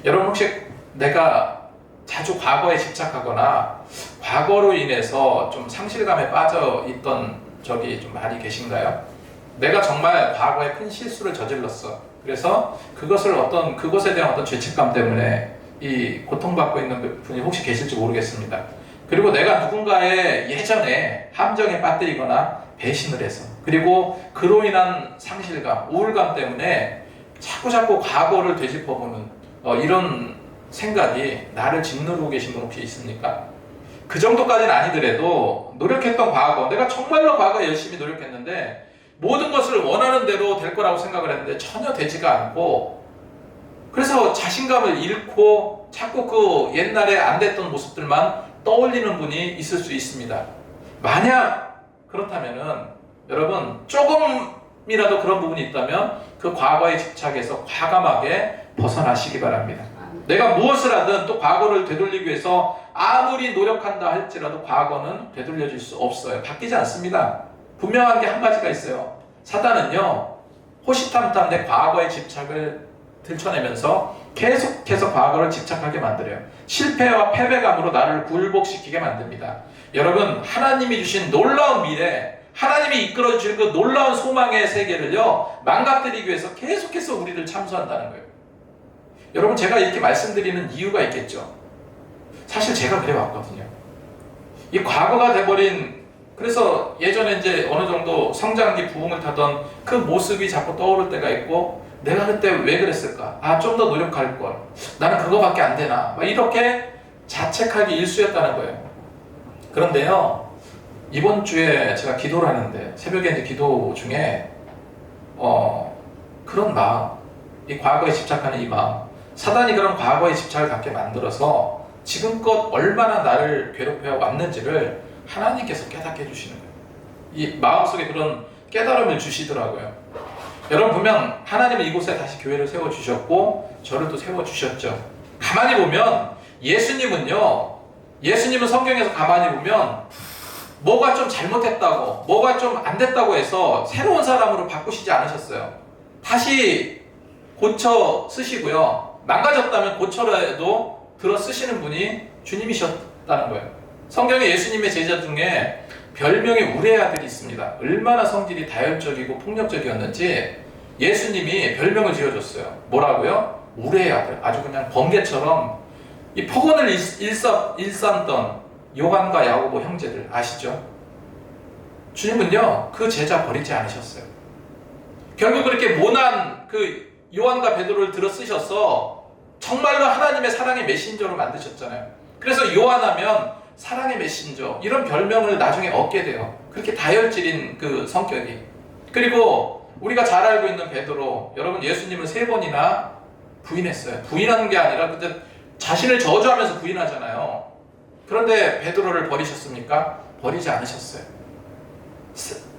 여러분 혹시 내가 자주 과거에 집착하거나 과거로 인해서 좀 상실감에 빠져 있던 적이 좀 많이 계신가요? 내가 정말 과거에 큰 실수를 저질렀어. 그래서 그것에 대한 어떤 죄책감 때문에 이 고통받고 있는 분이 혹시 계실지 모르겠습니다. 그리고 내가 누군가의 예전에 함정에 빠뜨리거나 배신을 해서, 그리고 그로 인한 상실감, 우울감 때문에 자꾸 과거를 되짚어보는 이런 생각이 나를 짓누르고 계신 분 혹시 있습니까? 그 정도까지는 아니더라도 노력했던 과거, 내가 정말로 과거에 열심히 노력했는데 모든 것을 원하는 대로 될 거라고 생각을 했는데 전혀 되지가 않고, 그래서 자신감을 잃고 자꾸 그 옛날에 안 됐던 모습들만 떠올리는 분이 있을 수 있습니다. 만약 그렇다면은 여러분 조금이라도 그런 부분이 있다면 그 과거의 집착에서 과감하게 벗어나시기 바랍니다. 내가 무엇을 하든 또 과거를 되돌리기 위해서 아무리 노력한다 할지라도 과거는 되돌려줄 수 없어요. 바뀌지 않습니다. 분명한 게 한 가지가 있어요. 사단은요, 호시탐탐 내 과거의 집착을 들춰내면서 계속해서 과거를 집착하게 만들어요. 실패와 패배감으로 나를 굴복시키게 만듭니다. 여러분, 하나님이 주신 놀라운 미래, 하나님이 이끌어 주실 그 놀라운 소망의 세계를요 망가뜨리기 위해서 계속해서 우리를 참수한다는 거예요. 여러분, 제가 이렇게 말씀드리는 이유가 있겠죠. 사실 제가 그래왔거든요. 이 과거가 돼버린, 그래서 예전에 이제 어느 정도 성장기 부흥을 타던 그 모습이 자꾸 떠오를 때가 있고, 내가 그때 왜 그랬을까? 좀 더 노력할 걸. 나는 그거밖에 안 되나? 막 이렇게 자책하기 일쑤였다는 거예요. 그런데요, 이번 주에 제가 기도를 하는데, 새벽에 이제 기도 중에 그런 마음, 이 과거에 집착하는 이 마음, 사단이 그런 과거에 집착을 갖게 만들어서 지금껏 얼마나 나를 괴롭혀 왔는지를 하나님께서 깨닫게 해주시는 거예요. 이 마음속에 그런 깨달음을 주시더라고요. 여러분, 분명 하나님은 이곳에 다시 교회를 세워주셨고 저를 또 세워주셨죠. 가만히 보면 예수님은 성경에서 가만히 보면 뭐가 좀 잘못했다고, 뭐가 좀 안 됐다고 해서 새로운 사람으로 바꾸시지 않으셨어요. 다시 고쳐 쓰시고요, 망가졌다면 고쳐라도 들어 쓰시는 분이 주님이셨다는 거예요. 성경에 예수님의 제자 중에 별명이 우레의 아들이 있습니다. 얼마나 성질이 다혈적이고 폭력적이었는지 예수님이 별명을 지어줬어요. 뭐라고요? 우레의 아들. 아주 그냥 번개처럼 이 폭언을 일삼던 요한과 야고보 형제들 아시죠? 주님은요 그 제자 버리지 않으셨어요. 결국 그렇게 모난 그 요한과 베드로를 들어 쓰셔서 정말로 하나님의 사랑의 메신저로 만드셨잖아요. 그래서 요한하면 사랑의 메신저, 이런 별명을 나중에 얻게 돼요. 그렇게 다혈질인 그 성격이. 그리고 우리가 잘 알고 있는 베드로, 여러분 예수님을 3번이나 부인했어요. 부인하는 게 아니라 그때 자신을 저주하면서 부인하잖아요. 그런데 베드로를 버리셨습니까? 버리지 않으셨어요.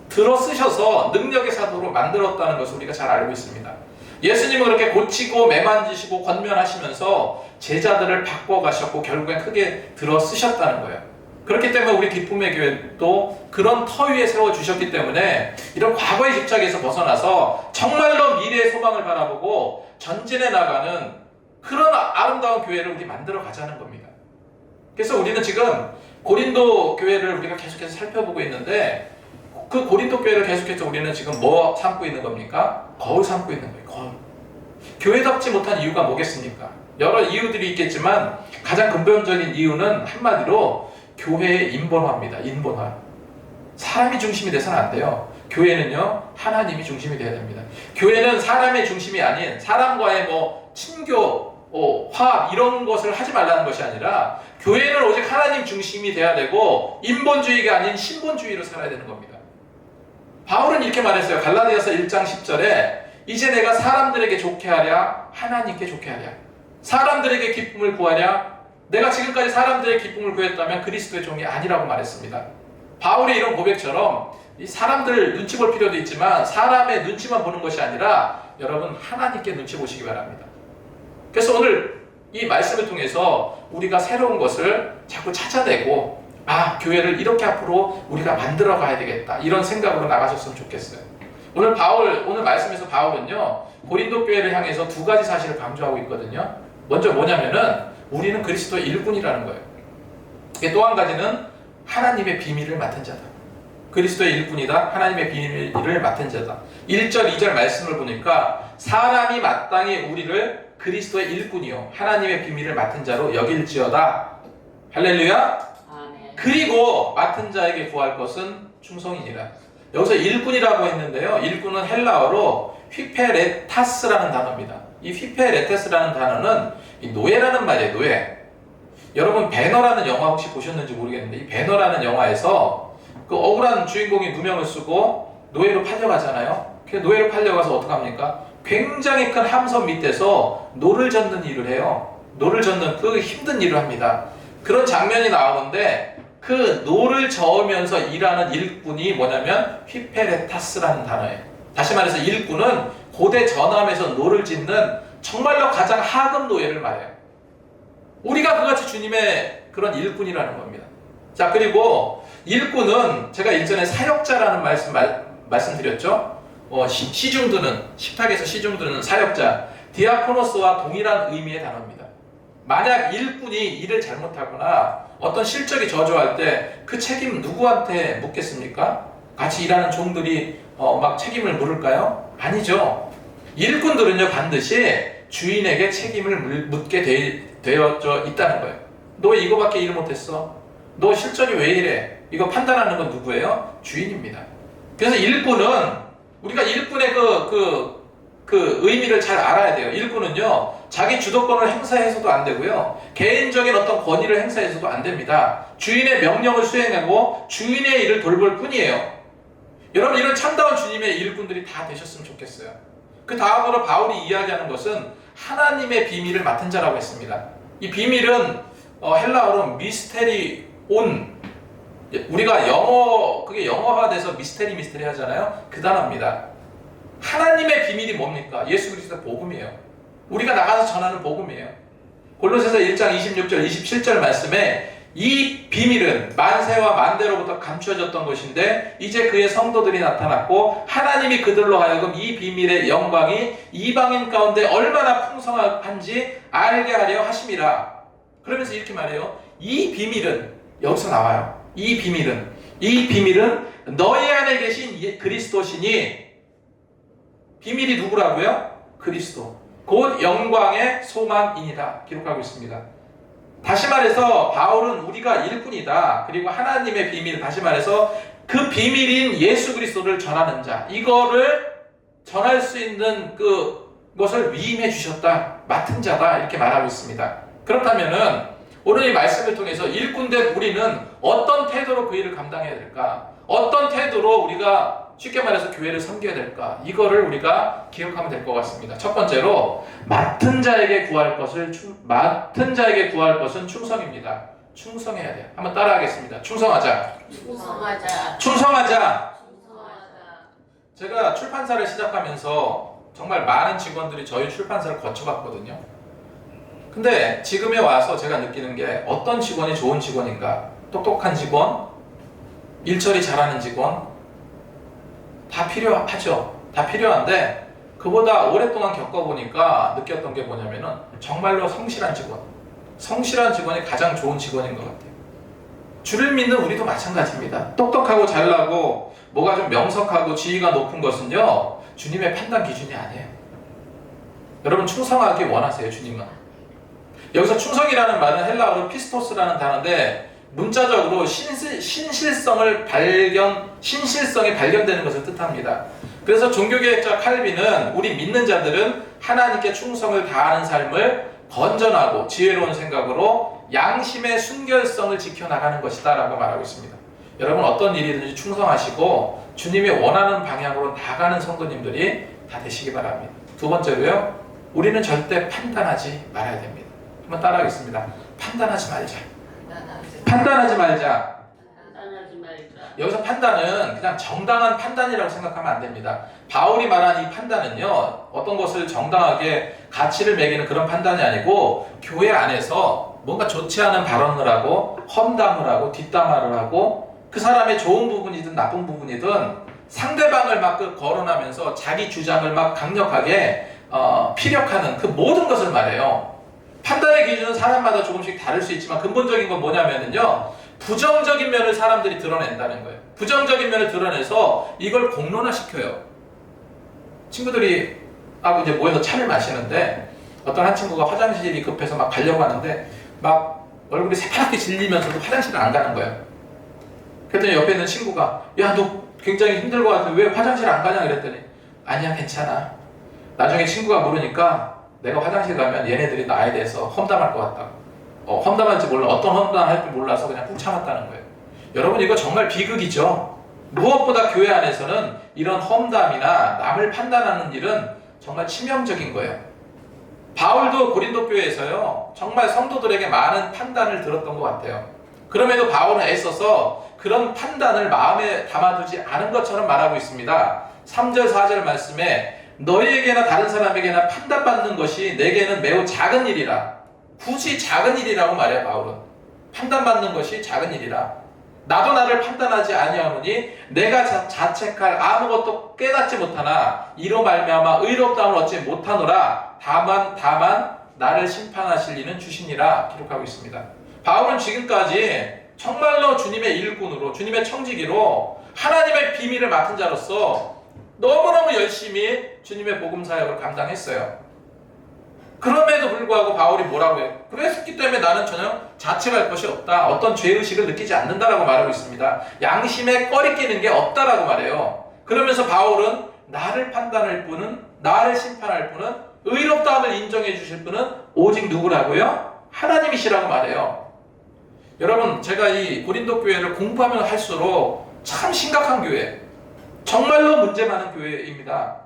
들어 쓰셔서 능력의 사도로 만들었다는 것을 우리가 잘 알고 있습니다. 예수님은 그렇게 고치고 매만지시고 권면하시면서 제자들을 바꿔가셨고 결국엔 크게 들어 쓰셨다는 거예요. 그렇기 때문에 우리 기쁨의 교회도 그런 터 위에 세워주셨기 때문에 이런 과거의 집착에서 벗어나서 정말로 미래의 소망을 바라보고 전진해 나가는 그런 아름다운 교회를 우리 만들어 가자는 겁니다. 그래서 우리는 지금 고린도 교회를 우리가 계속해서 살펴보고 있는데, 그 고린도 교회를 계속해서 우리는 지금 뭐 삼고 있는 겁니까? 거울 삼고 있는 거예요. 거울. 교회답지 못한 이유가 뭐겠습니까? 여러 이유들이 있겠지만 가장 근본적인 이유는 한마디로 교회의 인본화입니다. 인본화. 사람이 중심이 돼서는 안 돼요. 교회는요 하나님이 중심이 돼야 됩니다. 교회는 사람의 중심이 아닌 사람과의 친교, 화합 이런 것을 하지 말라는 것이 아니라 교회는 오직 하나님 중심이 돼야 되고 인본주의가 아닌 신본주의로 살아야 되는 겁니다. 바울은 이렇게 말했어요. 갈라디아서 1장 10절에 이제 내가 사람들에게 좋게 하랴 하나님께 좋게 하랴, 사람들에게 기쁨을 구하랴. 내가 지금까지 사람들의 기쁨을 구했다면 그리스도의 종이 아니라고 말했습니다. 바울의 이런 고백처럼 이 사람들 눈치 볼 필요도 있지만 사람의 눈치만 보는 것이 아니라 여러분 하나님께 눈치 보시기 바랍니다. 그래서 오늘 이 말씀을 통해서 우리가 새로운 것을 자꾸 찾아내고 교회를 이렇게 앞으로 우리가 만들어 가야 되겠다, 이런 생각으로 나가셨으면 좋겠어요. 오늘 말씀에서 바울은요 고린도 교회를 향해서 2가지 사실을 강조하고 있거든요. 먼저 뭐냐면은 우리는 그리스도의 일꾼이라는 거예요. 또 한 가지는 하나님의 비밀을 맡은 자다. 그리스도의 일꾼이다. 하나님의 비밀을 맡은 자다. 1절, 2절 말씀을 보니까 사람이 마땅히 우리를 그리스도의 일꾼이요 하나님의 비밀을 맡은 자로 여길지어다. 할렐루야. 아멘. 그리고 맡은 자에게 구할 것은 충성이니라. 여기서 일꾼이라고 했는데요. 일꾼은 헬라어로 휘페레타스라는 단어입니다. 이 휘페레테스라는 단어는 이 노예라는 말이에요. 노예. 여러분 배너라는 영화 혹시 보셨는지 모르겠는데 이 배너라는 영화에서 그 억울한 주인공이 누명을 쓰고 노예로 팔려가잖아요. 그 노예로 팔려가서 어떡합니까? 굉장히 큰 함선 밑에서 노를 젓는 일을 해요. 노를 젓는 그 힘든 일을 합니다. 그런 장면이 나오는데 그 노를 저으면서 일하는 일꾼이 뭐냐면 휘페레타스라는 단어예요. 다시 말해서 일꾼은 고대 전함에서 노를 짓는 정말로 가장 하급 노예를 말해요. 우리가 그같이 주님의 그런 일꾼이라는 겁니다. 자, 그리고 일꾼은 제가 일전에 사역자라는 말씀드렸죠. 시중 드는, 식탁에서 시중 드는 사역자, 디아코노스와 동일한 의미의 단어입니다. 만약 일꾼이 일을 잘못하거나 어떤 실적이 저조할 때 그 책임 누구한테 묻겠습니까? 같이 일하는 종들이 막 책임을 물을까요? 아니죠. 일꾼들은요 반드시 주인에게 책임을 묻게 되어져 있다는 거예요. 너 이거밖에 일 못했어? 너 실적이 왜 이래? 이거 판단하는 건 누구예요? 주인입니다. 그래서 일꾼은 우리가 일꾼의 그 의미를 잘 알아야 돼요. 일꾼은요 자기 주도권을 행사해서도 안 되고요 개인적인 어떤 권위를 행사해서도 안 됩니다. 주인의 명령을 수행하고 주인의 일을 돌볼 뿐이에요. 여러분 이런 참다운 주님의 일꾼들이 다 되셨으면 좋겠어요. 그 다음으로 바울이 이야기하는 것은 하나님의 비밀을 맡은 자라고 했습니다. 이 비밀은 헬라어로 미스테리온, 우리가 그게 영어화돼서 미스테리 하잖아요. 그 단어입니다. 하나님의 비밀이 뭡니까? 예수 그리스도의 복음이에요. 우리가 나가서 전하는 복음이에요. 골로새서 1장 26절 27절 말씀에 이 비밀은 만세와 만대로부터 감추어졌던 것인데 이제 그의 성도들이 나타났고 하나님이 그들로 하여금 이 비밀의 영광이 이방인 가운데 얼마나 풍성한지 알게 하려 하심이라. 그러면서 이렇게 말해요. 이 비밀은 여기서 나와요. 이 비밀은 너희 안에 계신 그리스도시니, 비밀이 누구라고요? 그리스도. 곧 영광의 소망이니라 기록하고 있습니다. 다시 말해서 바울은 우리가 일꾼이다. 그리고 하나님의 비밀, 다시 말해서 그 비밀인 예수 그리스도를 전하는 자, 이거를 전할 수 있는 그것을 위임해 주셨다. 맡은 자다. 이렇게 말하고 있습니다. 그렇다면은 오늘 이 말씀을 통해서 일꾼된 우리는 어떤 태도로 그 일을 감당해야 될까? 어떤 태도로 우리가 쉽게 말해서 교회를 섬겨야 될까? 이거를 우리가 기억하면 될 것 같습니다. 첫 번째로 맡은 자에게 구할 것은 충성입니다. 충성해야 돼요. 한번 따라하겠습니다. 충성하자. 제가 출판사를 시작하면서 정말 많은 직원들이 저희 출판사를 거쳐봤거든요. 근데 지금에 와서 제가 느끼는 게 어떤 직원이 좋은 직원인가? 똑똑한 직원, 일처리 잘하는 직원, 다 필요하죠. 다 필요한데 그보다 오랫동안 겪어보니까 느꼈던 게 뭐냐면은 정말로 성실한 직원이 가장 좋은 직원인 것 같아요. 주를 믿는 우리도 마찬가지입니다. 똑똑하고 잘나고 뭐가 좀 명석하고 지위가 높은 것은요 주님의 판단 기준이 아니에요. 여러분 충성하기 원하세요. 주님은. 여기서 충성이라는 말은 헬라어로 피스토스라는 단어인데 문자적으로 신실성이 발견되는 것을 뜻합니다. 그래서 종교개혁자 칼빈은 우리 믿는 자들은 하나님께 충성을 다하는 삶을 건전하고 지혜로운 생각으로 양심의 순결성을 지켜나가는 것이다 라고 말하고 있습니다. 여러분 어떤 일이든지 충성하시고 주님이 원하는 방향으로 나가는 성도님들이 다 되시기 바랍니다. 두 번째로요, 우리는 절대 판단하지 말아야 됩니다. 한번 따라하겠습니다. 판단하지 말자. 여기서 판단은 그냥 정당한 판단이라고 생각하면 안 됩니다. 바울이 말한 이 판단은요, 어떤 것을 정당하게 가치를 매기는 그런 판단이 아니고 교회 안에서 뭔가 좋지 않은 발언을 하고 험담을 하고 뒷담화를 하고 그 사람의 좋은 부분이든 나쁜 부분이든 상대방을 막 거론하면서 자기 주장을 막 강력하게 피력하는 그 모든 것을 말해요. 판단의 기준은 사람마다 조금씩 다를 수 있지만 근본적인 건 뭐냐면요, 부정적인 면을 사람들이 드러낸다는 거예요. 부정적인 면을 드러내서 이걸 공론화시켜요. 친구들이 하고 이제 모여서 차를 마시는데 어떤 한 친구가 화장실이 급해서 막 가려고 하는데 막 얼굴이 새파랗게 질리면서도 화장실을 안 가는 거예요. 그랬더니 옆에 있는 친구가, 야, 너 굉장히 힘들 것 같아. 왜 화장실 안 가냐? 그랬더니, 아니야, 괜찮아. 나중에 친구가 물으니까 내가 화장실 가면 얘네들이 나에 대해서 험담할 것 같다고. 험담할지 몰라. 어떤 험담할 줄 몰라서 그냥 꾹 참았다는 거예요. 여러분, 이거 정말 비극이죠. 무엇보다 교회 안에서는 이런 험담이나 남을 판단하는 일은 정말 치명적인 거예요. 바울도 고린도 교회에서요, 정말 성도들에게 많은 판단을 들었던 것 같아요. 그럼에도 바울은 애써서 그런 판단을 마음에 담아두지 않은 것처럼 말하고 있습니다. 3절 4절 말씀에 너희에게나 다른 사람에게나 판단받는 것이 내게는 매우 작은 일이라. 굳이 작은 일이라고 말해요. 바울은 판단받는 것이 작은 일이라. 나도 나를 판단하지 아니하노니 내가 자책할 아무것도 깨닫지 못하나 이로 말미암아 의롭다함을 얻지 못하노라. 다만 나를 심판하실 이는 주시니라. 기록하고 있습니다. 바울은 지금까지 정말로 주님의 일꾼으로, 주님의 청지기로 하나님의 비밀을 맡은 자로서 너무너무 열심히 주님의 복음 사역을 감당했어요. 그럼에도 불구하고 바울이 뭐라고 해요? 그랬기 때문에 나는 전혀 자책할 것이 없다. 어떤 죄의식을 느끼지 않는다라고 말하고 있습니다. 양심에 꺼리끼는 게 없다라고 말해요. 그러면서 바울은 나를 판단할 분은, 나를 심판할 분은, 의롭다함을 인정해 주실 분은 오직 누구라고요? 하나님이시라고 말해요. 여러분, 제가 이 고린도 교회를 공부하면 할수록 참 심각한 교회, 정말로 문제 많은 교회입니다.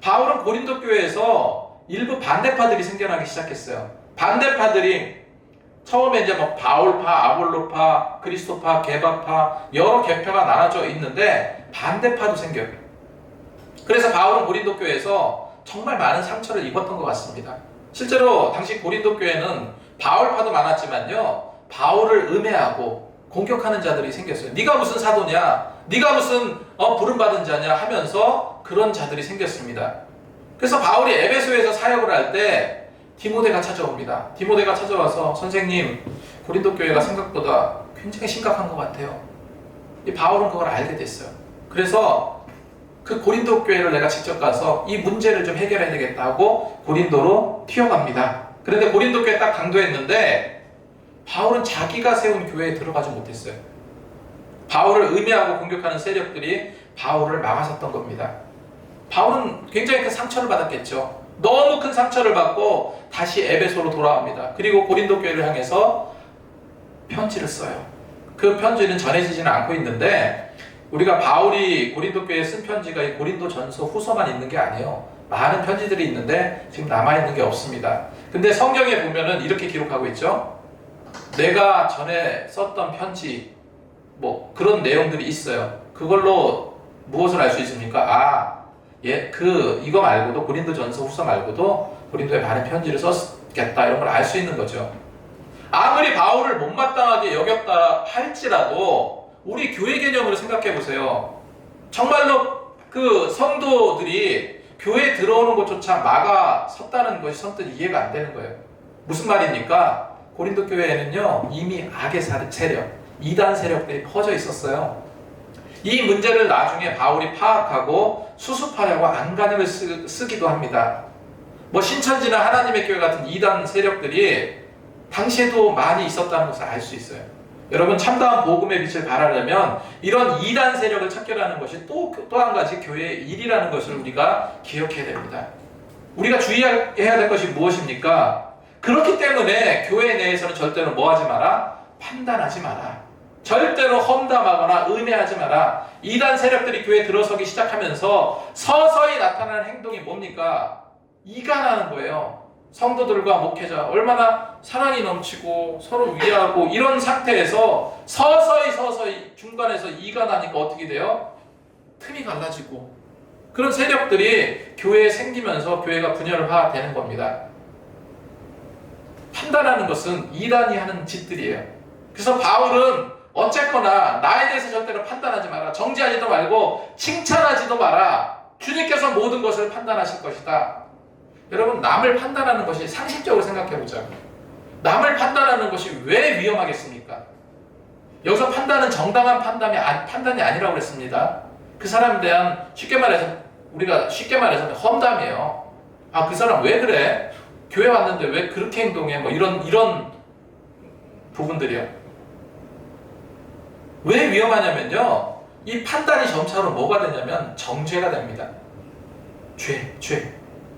바울은 고린도 교회에서 일부 반대파들이 생겨나기 시작했어요. 반대파들이 처음에 이제 뭐 바울파, 아볼로파, 그리스도파, 게바파 여러 계파가 나눠져 있는데 반대파도 생겨요. 그래서 바울은 고린도 교회에서 정말 많은 상처를 입었던 것 같습니다. 실제로 당시 고린도 교회는 바울파도 많았지만요, 바울을 음해하고 공격하는 자들이 생겼어요. 네가 무슨 사도냐, 네가 무슨 부름받은 자냐 하면서 그런 자들이 생겼습니다. 그래서 바울이 에베소에서 사역을 할 때 디모데가 찾아옵니다. 디모데가 찾아와서 선생님, 고린도 교회가 생각보다 굉장히 심각한 것 같아요. 이 바울은 그걸 알게 됐어요. 그래서 그 고린도 교회를 내가 직접 가서 이 문제를 좀 해결해야 되겠다 하고 고린도로 튀어갑니다. 그런데 고린도 교회 딱 강도했는데 바울은 자기가 세운 교회에 들어가지 못했어요. 바울을 음해하고 공격하는 세력들이 바울을 막아섰던 겁니다. 바울은 굉장히 큰 상처를 받았겠죠. 너무 큰 상처를 받고 다시 에베소로 돌아옵니다. 그리고 고린도 교회를 향해서 편지를 써요. 그 편지는 전해지지는 않고 있는데 우리가 바울이 고린도 교회에 쓴 편지가 이 고린도 전서 후서만 있는 게 아니에요. 많은 편지들이 있는데 지금 남아있는 게 없습니다. 근데 성경에 보면은 이렇게 기록하고 있죠. 내가 전에 썼던 편지 뭐 그런 내용들이 있어요. 그걸로 무엇을 알 수 있습니까? 이거 말고도 고린도 전서 후서 말고도 고린도에 많은 편지를 썼겠다 이런 걸 알 수 있는 거죠. 아무리 바울을 못마땅하게 여겼다 할지라도 우리 교회 개념으로 생각해 보세요. 정말로 그 성도들이 교회에 들어오는 것조차 막아 섰다는 것이 선뜻 이해가 안 되는 거예요. 무슨 말입니까? 고린도 교회에는요 이미 악의 세력, 이단 세력들이 퍼져 있었어요. 이 문제를 나중에 바울이 파악하고 수습하려고 안간힘을 쓰기도 합니다. 뭐 신천지나 하나님의 교회 같은 이단 세력들이 당시에도 많이 있었다는 것을 알 수 있어요. 여러분, 참다운 복음의 빛을 발하려면 이런 이단 세력을 척결하는 것이 또 한 가지 교회의 일이라는 것을 우리가 기억해야 됩니다. 우리가 주의해야 될 것이 무엇입니까? 그렇기 때문에 교회 내에서는 절대로 뭐 하지 마라? 판단하지 마라. 절대로 험담하거나 음해하지 마라. 이단 세력들이 교회에 들어서기 시작하면서 서서히 나타나는 행동이 뭡니까? 이간하는 거예요. 성도들과 목회자 얼마나 사랑이 넘치고 서로 위하고 이런 상태에서 서서히 중간에서 이간하니까 어떻게 돼요? 틈이 갈라지고 그런 세력들이 교회에 생기면서 교회가 분열화되는 겁니다. 판단하는 것은 이단이 하는 짓들이에요. 그래서 바울은 어쨌거나 나에 대해서 절대로 판단하지 마라. 정죄하지도 말고 칭찬하지도 마라. 주님께서 모든 것을 판단하실 것이다. 여러분, 남을 판단하는 것이 상식적으로 생각해보자고. 남을 판단하는 것이 왜 위험하겠습니까? 여기서 판단은 정당한 판단이 아니라고 그랬습니다. 그 사람에 대한 우리가 쉽게 말해서 험담이에요. 아, 그 사람 왜 그래? 교회 왔는데 왜 그렇게 행동해? 뭐 이런 부분들이요. 왜 위험하냐면요. 이 판단이 점차로 뭐가 되냐면 정죄가 됩니다. 죄.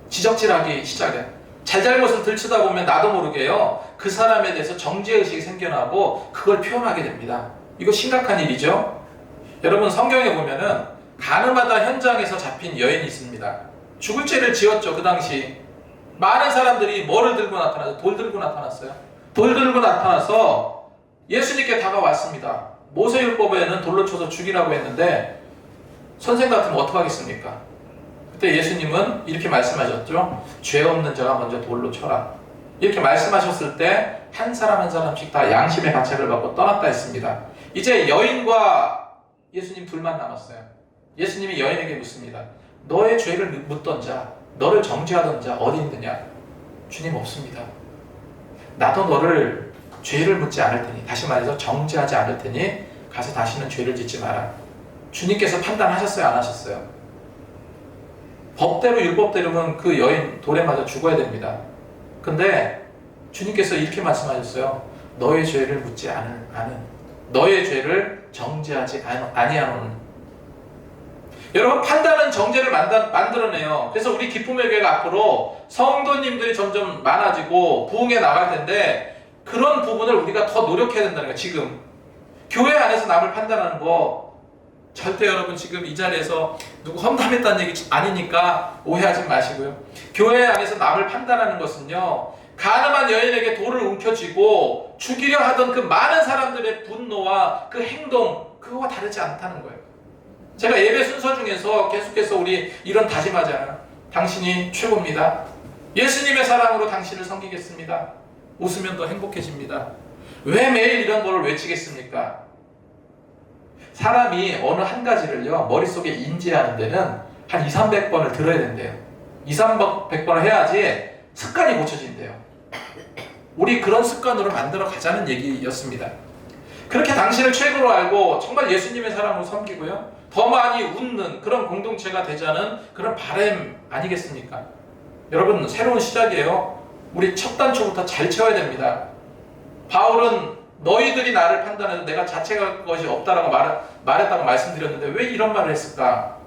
지적질하기 시작해. 잘잘못을 들추다 보면 나도 모르게요. 그 사람에 대해서 정죄의식이 생겨나고 그걸 표현하게 됩니다. 이거 심각한 일이죠. 여러분 성경에 보면은 가늠하다 현장에서 잡힌 여인이 있습니다. 죽을 죄를 지었죠. 그 당시 많은 사람들이 뭐를 들고 나타나서 돌 들고 나타났어요. 돌 들고 나타나서 예수님께 다가왔습니다. 모세율법에는 돌로 쳐서 죽이라고 했는데 선생 같으면 어떡하겠습니까? 그때 예수님은 이렇게 말씀하셨죠. 죄 없는 자가 먼저 돌로 쳐라. 이렇게 말씀하셨을 때 한 사람 한 사람씩 다 양심의 가책을 받고 떠났다 했습니다. 이제 여인과 예수님 둘만 남았어요. 예수님이 여인에게 묻습니다. 너의 죄를 묻던 자, 너를 정죄하던 자 어디 있느냐? 주님 없습니다. 나도 너를 죄를 묻지 않을 테니, 다시 말해서 정죄하지 않을 테니 가서 다시는 죄를 짓지 마라. 주님께서 판단하셨어요, 안 하셨어요? 법대로 율법대로는 그 여인 돌에 맞아 죽어야 됩니다. 근데 주님께서 이렇게 말씀하셨어요. 너의 죄를 묻지 않은 너의 죄를 정죄하지 아니하노는. 여러분 판단은 정죄를 만들어내요. 그래서 우리 기쁨의 교회가 앞으로 성도님들이 점점 많아지고 부흥해 나갈 텐데 그런 부분을 우리가 더 노력해야 된다는 거예요. 지금 교회 안에서 남을 판단하는 거 절대 여러분 지금 이 자리에서 누구 험담했다는 얘기 아니니까 오해하지 마시고요. 교회 안에서 남을 판단하는 것은요. 가늠한 여인에게 돌을 움켜쥐고 죽이려 하던 그 많은 사람들의 분노와 그 행동 그거와 다르지 않다는 거예요. 제가 예배 순서 중에서 계속해서 우리 이런 다짐하잖아요. 당신이 최고입니다. 예수님의 사랑으로 당신을 섬기겠습니다. 웃으면 더 행복해집니다. 왜 매일 이런 걸 외치겠습니까? 사람이 어느 한 가지를요 머릿속에 인지하는 데는 한 200~300번을 들어야 된대요. 200~300번을 해야지 습관이 고쳐진대요. 우리 그런 습관으로 만들어 가자는 얘기였습니다. 그렇게 당신을 최고로 알고 정말 예수님의 사랑으로 섬기고요 더 많이 웃는 그런 공동체가 되자는 그런 바람 아니겠습니까? 여러분 새로운 시작이에요. 우리 첫 단추부터 잘 채워야 됩니다. 바울은 너희들이 나를 판단해도 내가 자책할 것이 없다라고 말했다고 말씀드렸는데 왜 이런 말을 했을까?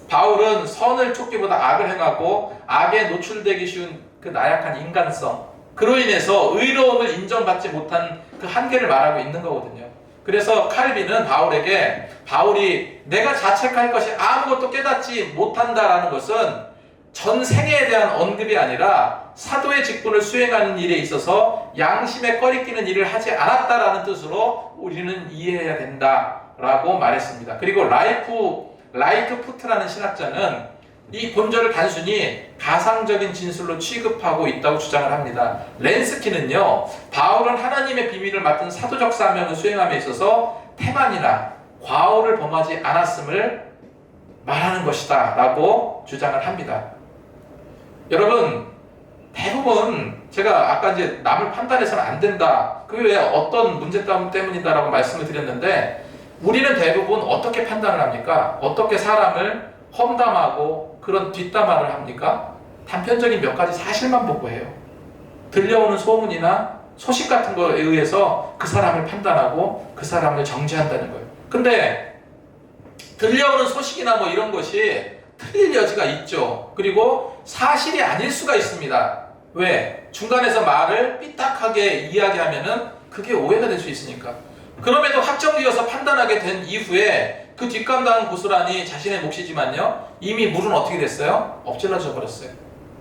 바울은 선을 쫓기보다 악을 행하고 악에 노출되기 쉬운 그 나약한 인간성, 그로 인해서 의로움을 인정받지 못한 그 한계를 말하고 있는 거거든요. 그래서 칼빈은 바울에게 바울이 내가 자책할 것이 아무것도 깨닫지 못한다라는 것은 전 생애에 대한 언급이 아니라 사도의 직분을 수행하는 일에 있어서 양심에 꺼리끼는 일을 하지 않았다라는 뜻으로 우리는 이해해야 된다라고 말했습니다. 그리고 라이트 푸트라는 신학자는 이 본절을 단순히 가상적인 진술로 취급하고 있다고 주장을 합니다. 렌스키는요, 바울은 하나님의 비밀을 맡은 사도적 사명을 수행함에 있어서 태만이나 과오를 범하지 않았음을 말하는 것이다 라고 주장을 합니다. 여러분 대부분 제가 아까 이제 남을 판단해서는 안 된다, 그 외에 어떤 문제점 때문이다 라고 말씀을 드렸는데 우리는 대부분 어떻게 판단을 합니까? 어떻게 사람을 험담하고 그런 뒷담화를 합니까? 단편적인 몇 가지 사실만 보고 해요. 들려오는 소문이나 소식 같은 거에 의해서 그 사람을 판단하고 그 사람을 정죄한다는 거예요. 근데 들려오는 소식이나 뭐 이런 것이 틀릴 여지가 있죠. 그리고 사실이 아닐 수가 있습니다. 왜? 중간에서 말을 삐딱하게 이야기하면은 그게 오해가 될 수 있으니까. 그럼에도 확정되어서 판단하게 된 이후에 그 뒷감당한 고스란히 자신의 몫이지만요, 이미 물은 어떻게 됐어요? 엎질러져 버렸어요.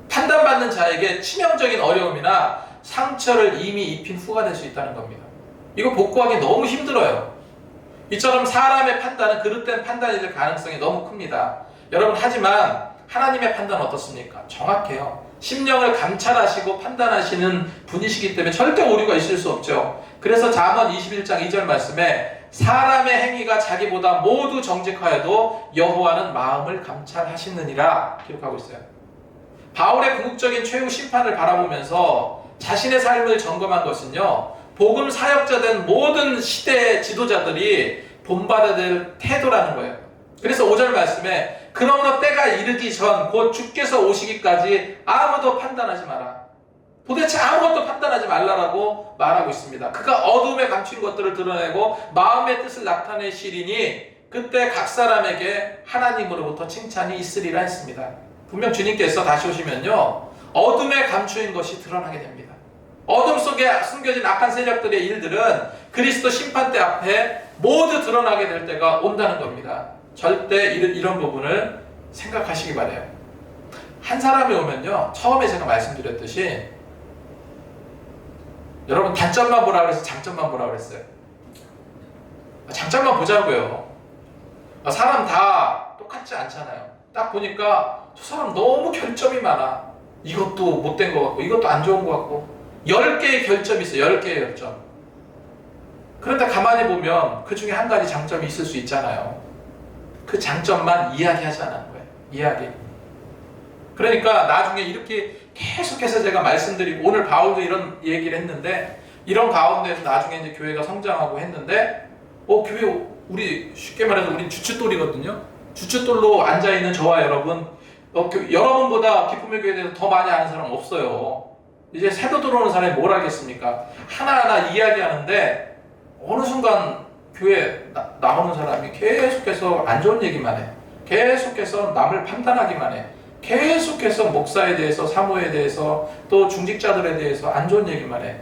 판단받는 자에게 치명적인 어려움이나 상처를 이미 입힌 후가 될 수 있다는 겁니다. 이거 복구하기 너무 힘들어요. 이처럼 사람의 판단은 그릇된 판단이 될 가능성이 너무 큽니다. 여러분, 하지만 하나님의 판단은 어떻습니까? 정확해요. 심령을 감찰하시고 판단하시는 분이시기 때문에 절대 오류가 있을 수 없죠. 그래서 잠언 21장 2절 말씀에 사람의 행위가 자기보다 모두 정직하여도 여호와는 마음을 감찰하시느니라 기록하고 있어요. 바울의 궁극적인 최후 심판을 바라보면서 자신의 삶을 점검한 것은요, 복음 사역자 된 모든 시대 지도자들이 본받아야 될 태도라는 거예요. 그래서 5절 말씀에 그러므로 때가 이르기 전 곧 주께서 오시기까지 아무도 판단하지 마라. 도대체 아무것도 판단하지 말라라고 말하고 있습니다. 그가 어둠에 감춘 것들을 드러내고 마음의 뜻을 나타내시리니 그때 각 사람에게 하나님으로부터 칭찬이 있으리라 했습니다. 분명 주님께서 다시 오시면요, 어둠에 감추인 것이 드러나게 됩니다. 어둠 속에 숨겨진 악한 세력들의 일들은 그리스도 심판대 앞에 모두 드러나게 될 때가 온다는 겁니다. 절대 이런 부분을 생각하시기 바라요. 한 사람이 오면요, 처음에 제가 말씀드렸듯이 여러분 단점만 보라 그래서 장점만 보라 그랬어요. 장점만 보자고요. 사람 다 똑같지 않잖아요. 딱 보니까 저 사람 너무 결점이 많아. 이것도 못된 것 같고 이것도 안 좋은 것 같고 10개의 결점이 있어요. 10개의 결점. 그런데 가만히 보면 그 중에 한 가지 장점이 있을 수 있잖아요. 그 장점만 이야기하자는 거예요. 이야기. 그러니까 나중에 이렇게 계속해서 제가 말씀드리고 오늘 바울도 이런 얘기를 했는데 이런 가운데서 나중에 이제 교회가 성장하고 했는데 교회 우리 쉽게 말해서 우리 주춧돌이거든요. 주춧돌로 앉아있는 저와 여러분 여러분보다 기쁨의 교회에 대해서 더 많이 아는 사람 없어요. 이제 새로 들어오는 사람이 뭘 알겠습니까? 하나하나 이야기하는데 어느 순간 교회에 나오는 사람이 계속해서 안 좋은 얘기만 해. 계속해서 남을 판단하기만 해. 계속해서 목사에 대해서, 사모에 대해서, 또 중직자들에 대해서 안 좋은 얘기만 해.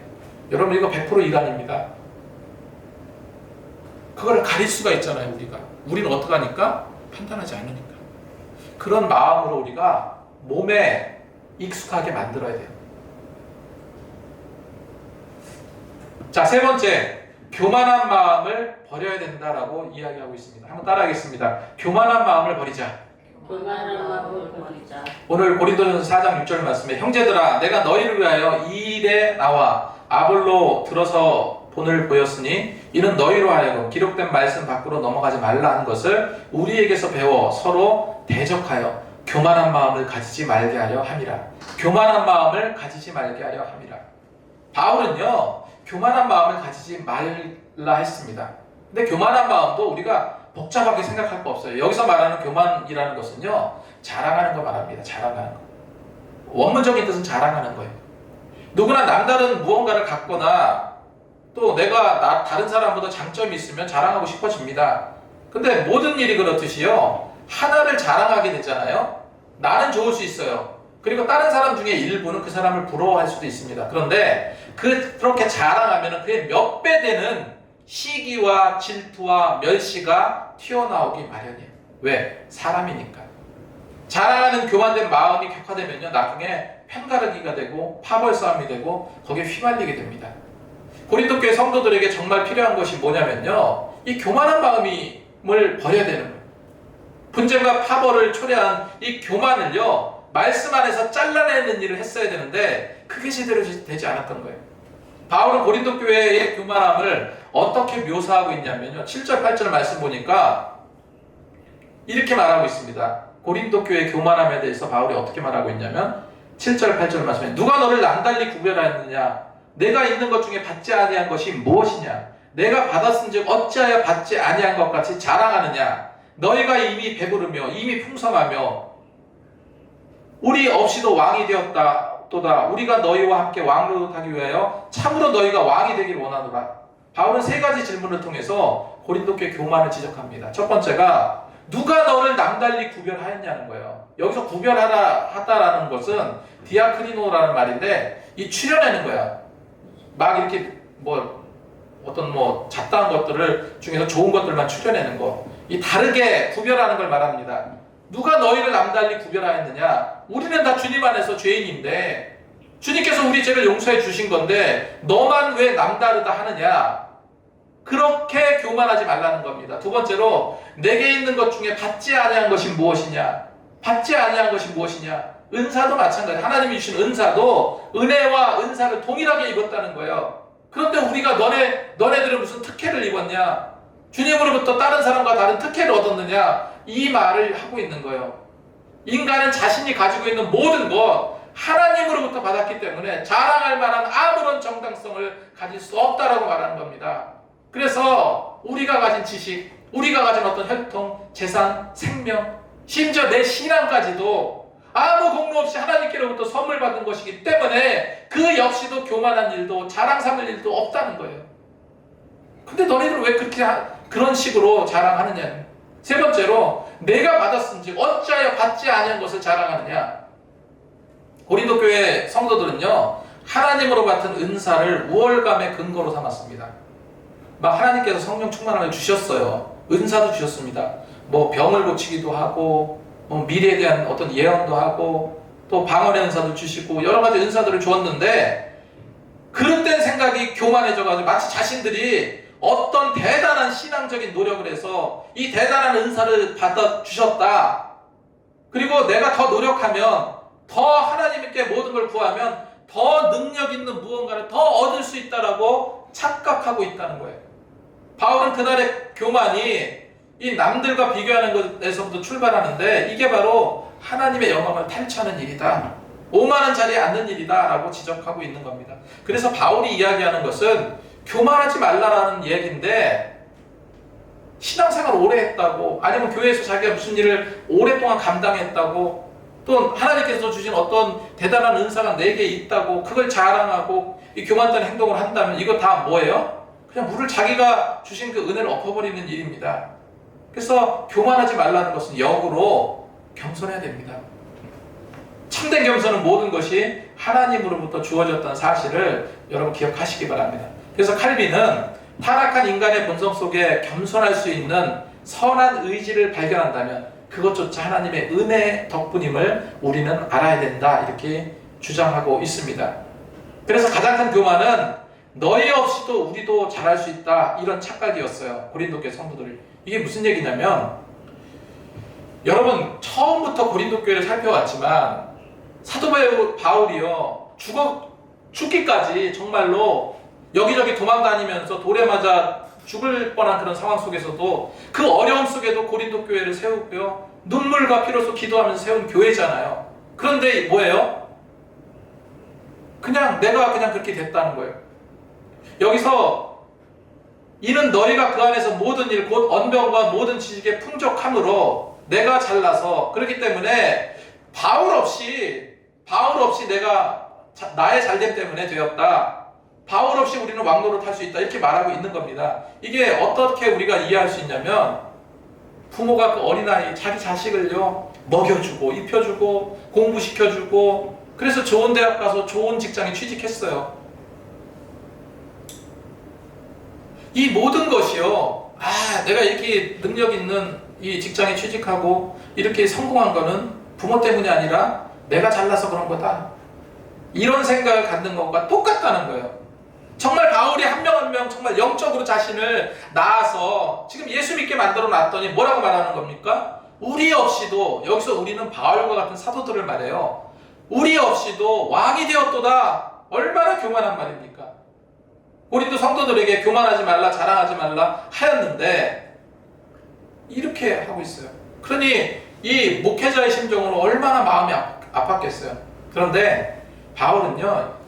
여러분 이거 100% 이단입니다. 그걸 가릴 수가 있잖아요. 우리는 어떻게 하니까? 판단하지 않으니까. 그런 마음으로 우리가 몸에 익숙하게 만들어야 돼요. 자, 세 번째, 교만한 마음을 버려야 된다라고 이야기하고 있습니다. 한번 따라하겠습니다. 교만한 마음을 버리자. 교만한 마음을 버리자. 오늘 고린도전서 4장 6절 말씀에 형제들아 내가 너희를 위하여 이 일에 나와 아볼로 들어서 본을 보였으니 이는 너희로 하여금 기록된 말씀 밖으로 넘어가지 말라 하는 것을 우리에게서 배워 서로 대적하여 교만한 마음을 가지지 말게 하려 함이라. 교만한 마음을 가지지 말게 하려 함이라. 바울은요, 교만한 마음을 가지지 말라 했습니다. 근데 교만한 마음도 우리가 복잡하게 생각할 거 없어요. 여기서 말하는 교만이라는 것은요, 자랑하는 거 말합니다. 자랑하는 거. 원문적인 뜻은 자랑하는 거예요. 누구나 남다른 무언가를 갖거나 또 내가 다른 사람보다 장점이 있으면 자랑하고 싶어집니다. 근데 모든 일이 그렇듯이요, 하나를 자랑하게 되잖아요. 나는 좋을 수 있어요. 그리고 다른 사람 중에 일부는 그 사람을 부러워할 수도 있습니다. 그런데 그렇게 자랑하면 그의 몇 배 되는 시기와 질투와 멸시가 튀어나오기 마련이에요. 왜? 사람이니까. 자랑하는 교만된 마음이 격화되면요, 나중에 편가르기가 되고 파벌 싸움이 되고 거기에 휘말리게 됩니다. 고린도 교회 성도들에게 정말 필요한 것이 뭐냐면요, 이 교만한 마음을 버려야 되는 거예요. 분쟁과 파벌을 초래한 이 교만을요, 말씀 안에서 잘라내는 일을 했어야 되는데 그게 제대로 되지 않았던 거예요. 바울은 고린도 교회의 교만함을 어떻게 묘사하고 있냐면요, 7절 8절 말씀 보니까 이렇게 말하고 있습니다. 고린도 교회의 교만함에 대해서 바울이 어떻게 말하고 있냐면 7절 8절 말씀에 누가 너를 남달리 구별하였느냐? 내가 있는 것 중에 받지 아니한 것이 무엇이냐? 내가 받았은즉 어찌하여 받지 아니한 것 같이 자랑하느냐? 너희가 이미 배부르며 이미 풍성하며 우리 없이도 왕이 되었다도다. 우리가 너희와 함께 왕노릇하기 위하여 참으로 너희가 왕이 되길 원하노라. 바울은 세 가지 질문을 통해서 고린도 교회 교만을 지적합니다. 첫 번째가 누가 너를 남달리 구별하였냐는 거예요. 여기서 구별하다라는 것은 디아크리노라는 말인데 이 추려내는 거야. 막 이렇게 어떤 잡다한 것들을 중에서 좋은 것들만 추려내는 거. 이 다르게 구별하는 걸 말합니다. 누가 너희를 남달리 구별하였느냐? 우리는 다 주님 안에서 죄인인데 주님께서 우리 죄를 용서해 주신 건데 너만 왜 남다르다 하느냐? 그렇게 교만하지 말라는 겁니다. 두 번째로 내게 있는 것 중에 받지 아니한 것이 무엇이냐? 받지 아니한 것이 무엇이냐? 은사도 마찬가지. 하나님이 주신 은사도 은혜와 은사를 동일하게 입었다는 거예요. 그런데 우리가 너네들은 무슨 특혜를 입었냐? 주님으로부터 다른 사람과 다른 특혜를 얻었느냐? 이 말을 하고 있는 거예요. 인간은 자신이 가지고 있는 모든 것, 하나님으로부터 받았기 때문에 자랑할 만한 아무런 정당성을 가질 수 없다라고 말하는 겁니다. 그래서 우리가 가진 지식, 우리가 가진 어떤 혈통, 재산, 생명, 심지어 내 신앙까지도 아무 공로 없이 하나님께로부터 선물 받은 것이기 때문에 그 역시도 교만한 일도 자랑 삼을 일도 없다는 거예요. 근데 너희들은 왜 그렇게 그런 식으로 자랑하느냐. 세 번째로 내가 받았은지 어찌하여 받지 아니한 것을 자랑하느냐. 고린도 교회 성도들은요 하나님으로 받은 은사를 우월감의 근거로 삼았습니다. 막 하나님께서 성령 충만함을 주셨어요. 은사도 주셨습니다. 뭐 병을 고치기도 하고 뭐 미래에 대한 어떤 예언도 하고 또 방언의 은사도 주시고 여러 가지 은사들을 주었는데 그릇된 생각이 교만해져가지고 마치 자신들이 어떤 대단한 신앙적인 노력을 해서 이 대단한 은사를 받아 주셨다. 그리고 내가 더 노력하면 더 하나님께 모든 걸 구하면 더 능력 있는 무언가를 더 얻을 수 있다라고 착각하고 있다는 거예요. 바울은 그날의 교만이 이 남들과 비교하는 것에서부터 출발하는데 이게 바로 하나님의 영광을 탈취하는 일이다. 오만한 자리에 앉는 일이다 라고 지적하고 있는 겁니다. 그래서 바울이 이야기하는 것은 교만하지 말라라는 얘기인데 신앙생활 오래 했다고 아니면 교회에서 자기가 무슨 일을 오랫동안 감당했다고 또 하나님께서 주신 어떤 대단한 은사가 내게 있다고 그걸 자랑하고 이 교만된 행동을 한다면 이거 다 뭐예요? 그냥 물을 자기가 주신 그 은혜를 엎어버리는 일입니다. 그래서 교만하지 말라는 것은 역으로 겸손해야 됩니다. 참된 겸손은 모든 것이 하나님으로부터 주어졌다는 사실을 여러분 기억하시기 바랍니다. 그래서 칼빈은 타락한 인간의 본성 속에 겸손할 수 있는 선한 의지를 발견한다면 그것조차 하나님의 은혜 덕분임을 우리는 알아야 된다 이렇게 주장하고 있습니다. 그래서 가장 큰 교만은 너희 없이도 우리도 잘할 수 있다 이런 착각이었어요. 고린도교회 성도들. 이게 무슨 얘기냐면 여러분 처음부터 고린도 교회를 살펴왔지만 사도 바울이요 죽기까지 정말로 여기저기 도망다니면서 돌에 맞아 죽을 뻔한 그런 상황 속에서도 그 어려움 속에도 고린도 교회를 세우고요 눈물과 피로써 기도하면서 세운 교회잖아요. 그런데 뭐예요? 그냥 내가 그냥 그렇게 됐다는 거예요. 여기서 이는 너희가 그 안에서 모든 일 곧 언변과 모든 지식의 풍족함으로 내가 잘나서 그렇기 때문에 바울 없이 내가 나의 잘됨 때문에 되었다. 바울 없이 우리는 왕노릇 할 수 있다. 이렇게 말하고 있는 겁니다. 이게 어떻게 우리가 이해할 수 있냐면 부모가 그 어린아이 자기 자식을요 먹여주고 입혀주고 공부시켜주고 그래서 좋은 대학 가서 좋은 직장에 취직했어요. 이 모든 것이요 내가 이렇게 능력 있는 이 직장에 취직하고 이렇게 성공한 거는 부모 때문이 아니라 내가 잘나서 그런 거다. 이런 생각을 갖는 것과 똑같다는 거예요. 정말 바울이 한 명 한 명 정말 영적으로 자신을 낳아서 지금 예수 믿게 만들어 놨더니 뭐라고 말하는 겁니까? 우리 없이도 여기서 우리는 바울과 같은 사도들을 말해요. 우리 없이도 왕이 되었도다. 얼마나 교만한 말입니까? 고린도 성도들에게 교만하지 말라 자랑하지 말라 하였는데 이렇게 하고 있어요. 그러니 이 목회자의 심정으로 얼마나 마음이 아팠겠어요. 그런데 바울은요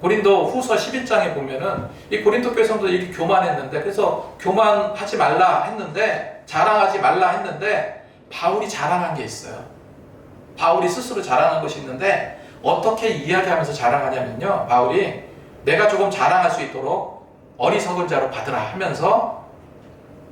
고린도 후서 11장에 보면은 이 고린도 교회 성도들이 이렇게 교만했는데 그래서 교만하지 말라 했는데 자랑하지 말라 했는데 바울이 자랑한 게 있어요. 바울이 스스로 자랑한 것이 있는데 어떻게 이야기하면서 자랑하냐면요 바울이 내가 조금 자랑할 수 있도록 어리석은 자로 받으라 하면서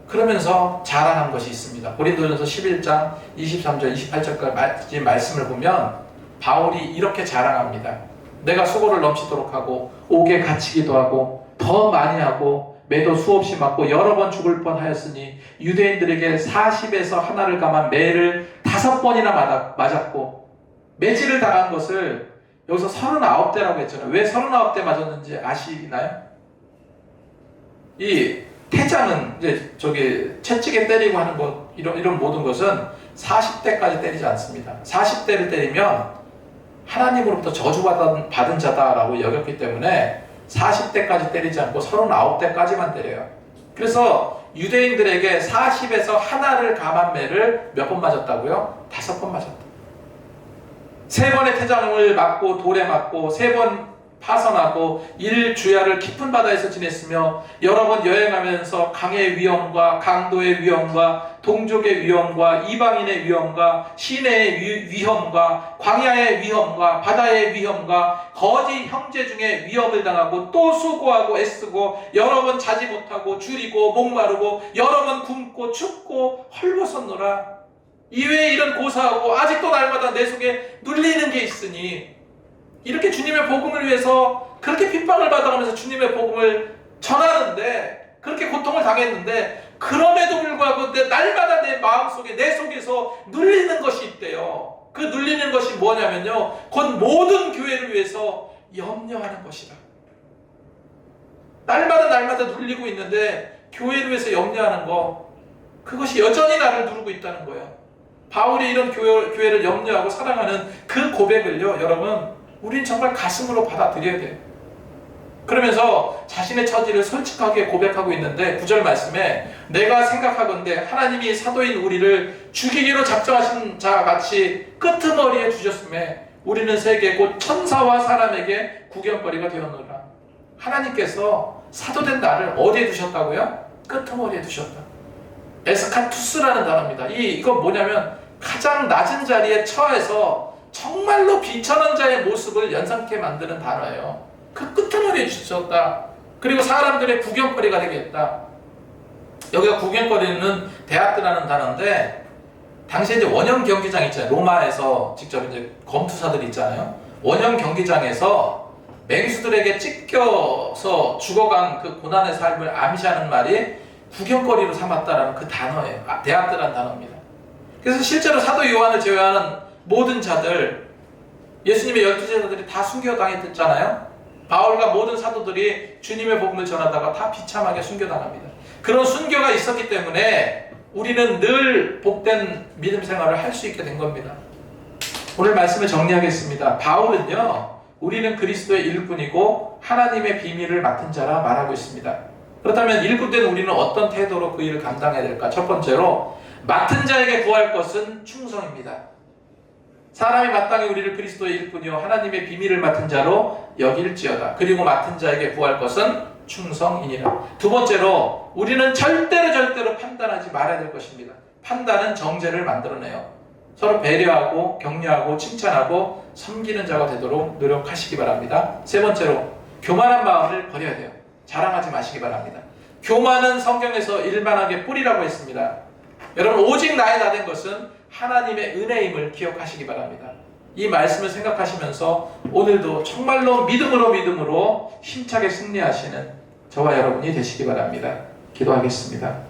그러면서 자랑한 것이 있습니다. 고린도전서 11장 23절 28절까지 말씀을 보면 바울이 이렇게 자랑합니다. 내가 수고를 넘치도록 하고 옥에 갇히기도 하고 더 많이 하고 매도 수없이 맞고 여러 번 죽을 뻔하였으니 유대인들에게 40에서 하나를 감한 매를 5번이나 맞았고 매질을 당한 것을 여기서 39대라고 했잖아요. 왜 39대 맞았는지 아시나요? 이 태장은 이제 채찍에 때리고 하는 것 이런 모든 것은 40대까지 때리지 않습니다. 40대를 때리면 하나님으로부터 저주받은 자다라고 여겼기 때문에 40대까지 때리지 않고 39대까지만 때려요. 그래서 유대인들에게 40에서 하나를 감한 매를 몇 번 맞았다고요? 5번 맞았다. 3번의 태장을 맞고 돌에 맞고 3번 파선하고 1주야를 깊은 바다에서 지냈으며 여러 번 여행하면서 강의 위험과 강도의 위험과 동족의 위험과 이방인의 위험과 시내의 위험과 광야의 위험과 바다의 위험과 거짓 형제 중에 위험을 당하고 또 수고하고 애쓰고 여러 번 자지 못하고 줄이고 목마르고 여러 번 굶고 춥고 헐벗었노라. 이외에 이런 고사하고 아직도 날마다 내 속에 눌리는 게 있으니 이렇게 주님의 복음을 위해서 그렇게 핍박을 받아가면서 주님의 복음을 전하는데 그렇게 고통을 당했는데 그럼에도 불구하고 날마다 내 마음속에 내 속에서 눌리는 것이 있대요. 그 눌리는 것이 뭐냐면요, 곧 모든 교회를 위해서 염려하는 것이다. 날마다 눌리고 있는데 교회를 위해서 염려하는 거, 그것이 여전히 나를 누르고 있다는 거예요. 바울이 이런 교회를 염려하고 사랑하는 그 고백을요, 여러분, 우린 정말 가슴으로 받아들여야 돼요. 그러면서 자신의 처지를 솔직하게 고백하고 있는데 9절 말씀에 내가 생각하건대 하나님이 사도인 우리를 죽이기로 작정하신 자와 같이 끄트머리에 주셨음에 우리는 세계 곧 천사와 사람에게 구경거리가 되었노라. 하나님께서 사도된 나를 어디에 두셨다고요? 끄트머리에 두셨다. 에스카투스라는 단어입니다. 이건 뭐냐면 가장 낮은 자리에 처해서 정말로 비천한 자의 모습을 연상케 만드는 단어예요. 그 끄트머리에 주셨다. 그리고 사람들의 구경거리가 되겠다. 여기가 구경거리는 데아트라는 단어인데, 당시에 이제 원형 경기장 있잖아요. 로마에서 직접 이제 검투사들 있잖아요. 원형 경기장에서 맹수들에게 찢겨서 죽어간 그 고난의 삶을 암시하는 말이 구경거리로 삼았다라는 그 단어예요. 데아트라는 단어입니다. 그래서 실제로 사도 요한을 제외하는 모든 자들, 예수님의 12제자들이 다 순교당했잖아요. 바울과 모든 사도들이 주님의 복음을 전하다가 다 비참하게 순교당합니다. 그런 순교가 있었기 때문에 우리는 늘 복된 믿음 생활을 할 수 있게 된 겁니다. 오늘 말씀을 정리하겠습니다. 바울은요, 우리는 그리스도의 일꾼이고 하나님의 비밀을 맡은 자라 말하고 있습니다. 그렇다면 일꾼된 우리는 어떤 태도로 그 일을 감당해야 될까? 첫 번째로, 맡은 자에게 구할 것은 충성입니다. 사람이 마땅히 우리를 그리스도의 일꾼이요 하나님의 비밀을 맡은 자로 여길지어다. 그리고 맡은 자에게 구할 것은 충성이니라. 두 번째로, 우리는 절대로 판단하지 말아야 될 것입니다. 판단은 정죄를 만들어내요. 서로 배려하고 격려하고 칭찬하고 섬기는 자가 되도록 노력하시기 바랍니다. 세 번째로, 교만한 마음을 버려야 돼요. 자랑하지 마시기 바랍니다. 교만은 성경에서 일반하게 뿌리라고 했습니다. 여러분, 오직 나의 나 된 것은 하나님의 은혜임을 기억하시기 바랍니다. 이 말씀을 생각하시면서 오늘도 정말로 믿음으로 힘차게 승리하시는 저와 여러분이 되시기 바랍니다. 기도하겠습니다.